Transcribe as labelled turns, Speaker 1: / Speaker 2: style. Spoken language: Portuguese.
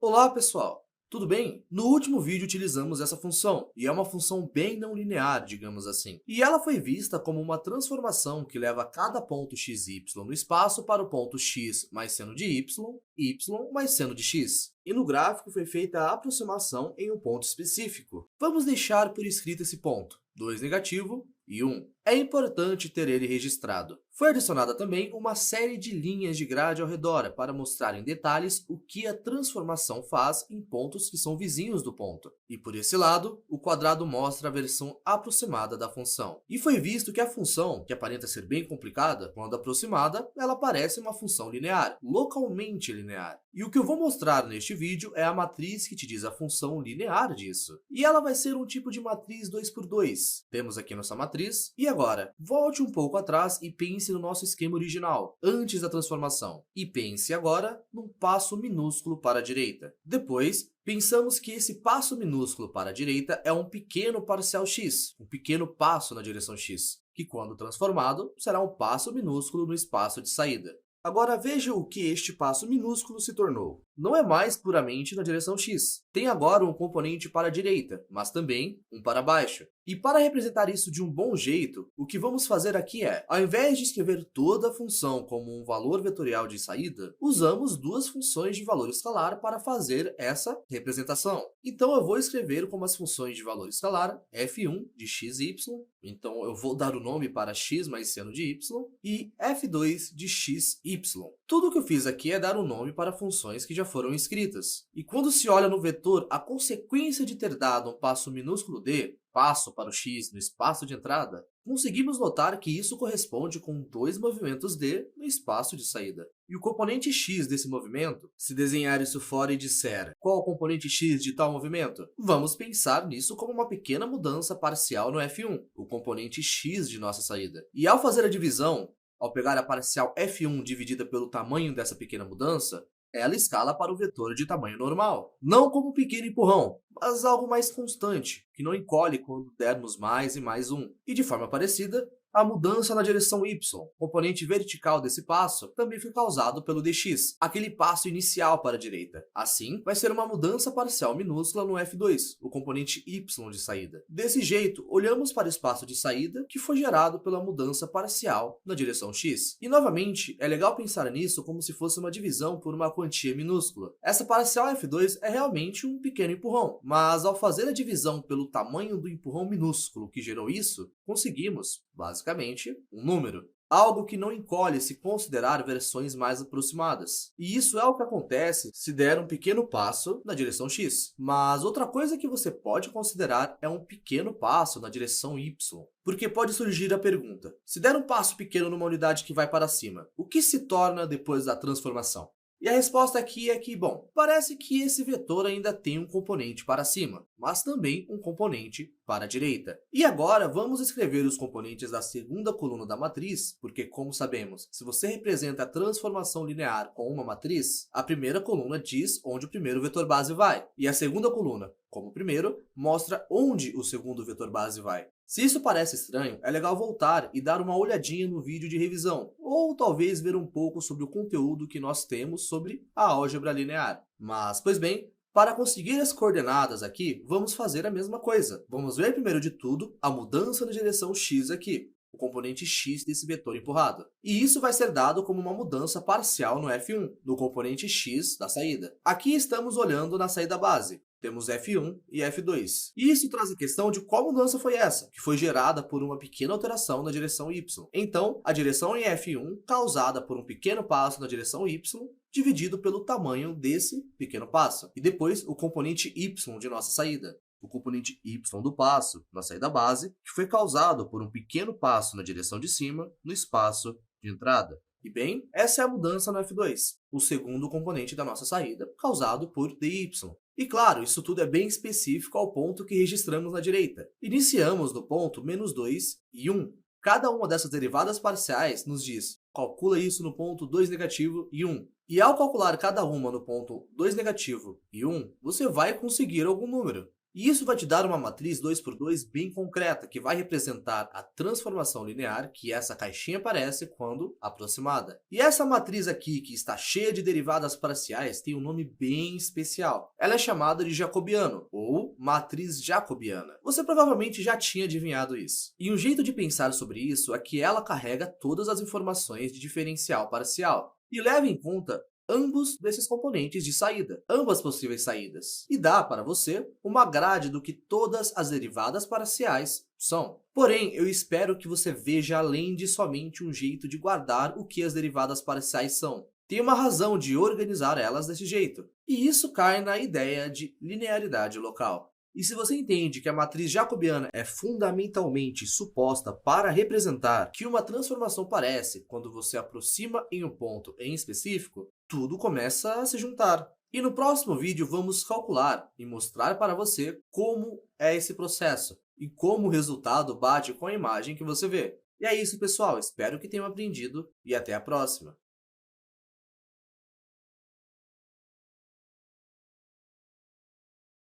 Speaker 1: Olá, pessoal! Tudo bem? No último vídeo utilizamos essa função, e é uma função bem não linear, digamos assim. E ela foi vista como uma transformação que leva cada ponto xy no espaço para o ponto x mais seno de y, y mais seno de x. E no gráfico foi feita a aproximação em um ponto específico. Vamos deixar por escrito esse ponto, 2 negativo e 1. É importante ter ele registrado. Foi adicionada também uma série de linhas de grade ao redor para mostrar em detalhes o que a transformação faz em pontos que são vizinhos do ponto. E por esse lado, o quadrado mostra a versão aproximada da função. E foi visto que a função, que aparenta ser bem complicada, quando aproximada, ela parece uma função linear, localmente linear. E o que eu vou mostrar neste vídeo é a matriz que te diz a função linear disso. E ela vai ser um tipo de matriz 2 por 2. Temos aqui nossa matriz. E agora, volte um pouco atrás e pense no nosso esquema original, antes da transformação. E pense agora num passo minúsculo para a direita. Depois, pensamos que esse passo minúsculo para a direita é um pequeno parcial x, um pequeno passo na direção x, que quando transformado, será um passo minúsculo no espaço de saída. Agora veja o que este passo minúsculo se tornou. Não é mais puramente na direção x. Tem agora um componente para a direita, mas também um para baixo. E para representar isso de um bom jeito, o que vamos fazer aqui é, ao invés de escrever toda a função como um valor vetorial de saída, usamos duas funções de valor escalar para fazer essa representação. Então eu vou escrever como as funções de valor escalar f1 de xy, então eu vou dar o nome para x mais seno de y, e f2 de xy. Tudo o que eu fiz aqui é dar um nome para funções que já foram escritas. E quando se olha no vetor a consequência de ter dado um passo minúsculo d, passo para o x no espaço de entrada, conseguimos notar que isso corresponde com dois movimentos d no espaço de saída. E o componente x desse movimento, se desenhar isso fora e disser qual o componente x de tal movimento, vamos pensar nisso como uma pequena mudança parcial no f1, o componente x de nossa saída. E ao fazer a divisão, ao pegar a parcial f1 dividida pelo tamanho dessa pequena mudança, ela escala para o vetor de tamanho normal. Não como um pequeno empurrão, mas algo mais constante, que não encolhe quando dermos mais e mais 1. E de forma parecida, a mudança na direção y, componente vertical desse passo, também foi causado pelo dx, aquele passo inicial para a direita. Assim, vai ser uma mudança parcial minúscula no f2, o componente y de saída. Desse jeito, olhamos para o espaço de saída que foi gerado pela mudança parcial na direção x. E novamente, é legal pensar nisso como se fosse uma divisão por uma quantia minúscula. Essa parcial f2 é realmente um pequeno empurrão, mas ao fazer a divisão pelo tamanho do empurrão minúsculo que gerou isso, conseguimos, basicamente, um número. Algo que não encolhe se considerar versões mais aproximadas. E isso é o que acontece se der um pequeno passo na direção x. Mas outra coisa que você pode considerar é um pequeno passo na direção y. Porque pode surgir a pergunta, se der um passo pequeno numa unidade que vai para cima, o que se torna depois da transformação? E a resposta aqui é que, bom, parece que esse vetor ainda tem um componente para cima, mas também um componente para a direita. E agora vamos escrever os componentes da segunda coluna da matriz, porque como sabemos, se você representa a transformação linear com uma matriz, a primeira coluna diz onde o primeiro vetor base vai, e a segunda coluna, como o primeiro, mostra onde o segundo vetor base vai. Se isso parece estranho, é legal voltar e dar uma olhadinha no vídeo de revisão, ou talvez ver um pouco sobre o conteúdo que nós temos sobre a álgebra linear. Mas, pois bem, para conseguir as coordenadas aqui, vamos fazer a mesma coisa. Vamos ver primeiro de tudo a mudança na direção x aqui, o componente x desse vetor empurrado. E isso vai ser dado como uma mudança parcial no f1, no componente x da saída. Aqui estamos olhando na saída base. Temos f1 e f2. E isso traz a questão de qual mudança foi essa, que foi gerada por uma pequena alteração na direção y. Então, a direção em f1, causada por um pequeno passo na direção y, dividido pelo tamanho desse pequeno passo. E depois, o componente y de nossa saída. O componente y do passo, na saída base, que foi causado por um pequeno passo na direção de cima, no espaço de entrada. E bem, essa é a mudança no f2, o segundo componente da nossa saída, causado por dy. E claro, isso tudo é bem específico ao ponto que registramos na direita. Iniciamos no ponto -2 e 1. Cada uma dessas derivadas parciais nos diz, calcula isso no ponto 2 negativo e 1. E ao calcular cada uma no ponto 2 negativo e 1, você vai conseguir algum número. E isso vai te dar uma matriz 2 por 2 bem concreta, que vai representar a transformação linear que essa caixinha aparece quando aproximada. E essa matriz aqui, que está cheia de derivadas parciais, tem um nome bem especial. Ela é chamada de jacobiano, ou matriz jacobiana. Você provavelmente já tinha adivinhado isso. E um jeito de pensar sobre isso é que ela carrega todas as informações de diferencial parcial e leva em conta ambos desses componentes de saída, ambas possíveis saídas, e dá para você uma grade do que todas as derivadas parciais são. Porém, eu espero que você veja além de somente um jeito de guardar o que as derivadas parciais são. Tem uma razão de organizar elas desse jeito, e isso cai na ideia de linearidade local. E se você entende que a matriz jacobiana é fundamentalmente suposta para representar que uma transformação parece quando você aproxima em um ponto em específico, tudo começa a se juntar. E no próximo vídeo vamos calcular e mostrar para você como é esse processo e como o resultado bate com a imagem que você vê. E é isso, pessoal. Espero que tenham aprendido e até a próxima.